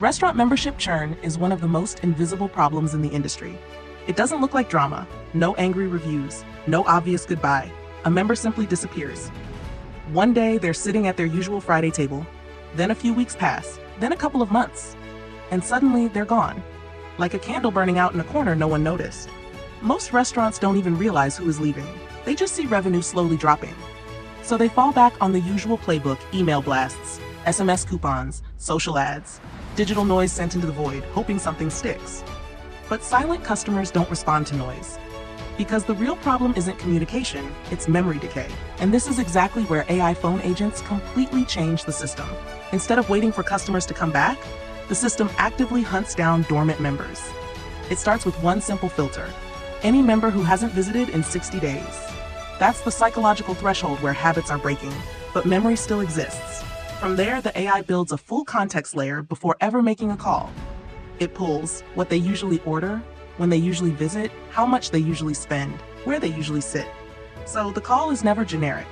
Restaurant membership churn is one of the most invisible problems in the industry. It doesn't look like drama, no angry reviews, no obvious goodbye. A member simply disappears. One day they're sitting at their usual Friday table, then a few weeks pass, then a couple of months, and suddenly they're gone. Like a candle burning out in a corner no one noticed. Most restaurants don't even realize who is leaving. They just see revenue slowly dropping. So they fall back on the usual playbook: email blasts, SMS coupons, social ads, digital noise sent into the void, hoping something sticks. But silent customers don't respond to noise. Because the real problem isn't communication, it's memory decay. And this is exactly where AI phone agents completely change the system. Instead of waiting for customers to come back, the system actively hunts down dormant members. It starts with one simple filter: any member who hasn't visited in 60 days. That's the psychological threshold where habits are breaking, but memory still exists. From there, the AI builds a full context layer before ever making a call. It pulls what they usually order, when they usually visit, how much they usually spend, where they usually sit. So the call is never generic.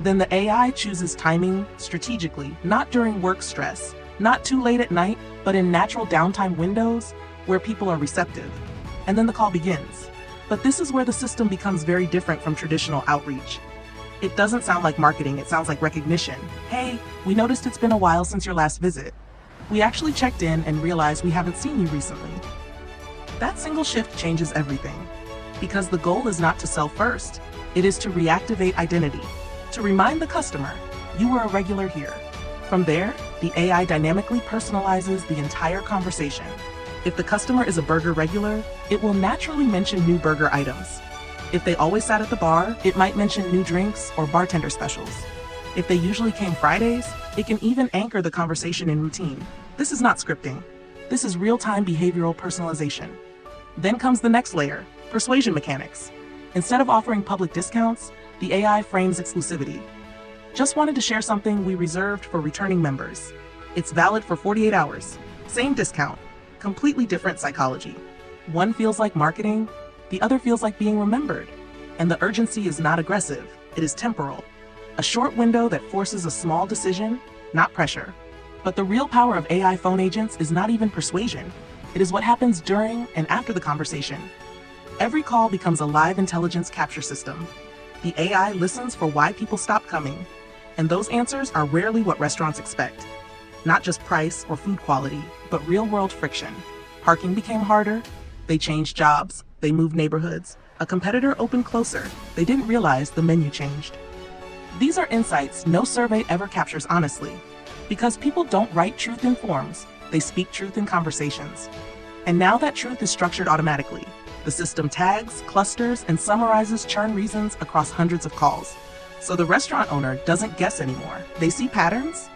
Then the AI chooses timing strategically, not during work stress, not too late at night, but in natural downtime windows where people are receptive. And then the call begins. But this is where the system becomes very different from traditional outreach. It doesn't sound like marketing, it sounds like recognition. Hey, we noticed it's been a while since your last visit. We actually checked in and realized we haven't seen you recently. That single shift changes everything. Because the goal is not to sell first, it is to reactivate identity, to remind the customer, you were a regular here. From there, the AI dynamically personalizes the entire conversation. If the customer is a burger regular, it will naturally mention new burger items. If they always sat at the bar, it might mention new drinks or bartender specials. If they usually came Fridays, it can even anchor the conversation in routine. This is not scripting. This is real-time behavioral personalization. Then comes the next layer: persuasion mechanics. Instead of offering public discounts, the AI frames exclusivity. Just wanted to share something we reserved for returning members. It's valid for 48 hours. Same discount. Completely different psychology. One feels like marketing, the other feels like being remembered. And the urgency is not aggressive, it is temporal. A short window that forces a small decision, not pressure. But the real power of AI phone agents is not even persuasion. It is what happens during and after the conversation. Every call becomes a live intelligence capture system. The AI listens for why people stop coming, and those answers are rarely what restaurants expect. Not just price or food quality, but real-world friction. Parking became harder, they changed jobs, they moved neighborhoods, a competitor opened closer, they didn't realize the menu changed. These are insights no survey ever captures honestly, because people don't write truth in forms, they speak truth in conversations. And now that truth is structured automatically. The system tags, clusters, and summarizes churn reasons across hundreds of calls. So the restaurant owner doesn't guess anymore. They see patterns,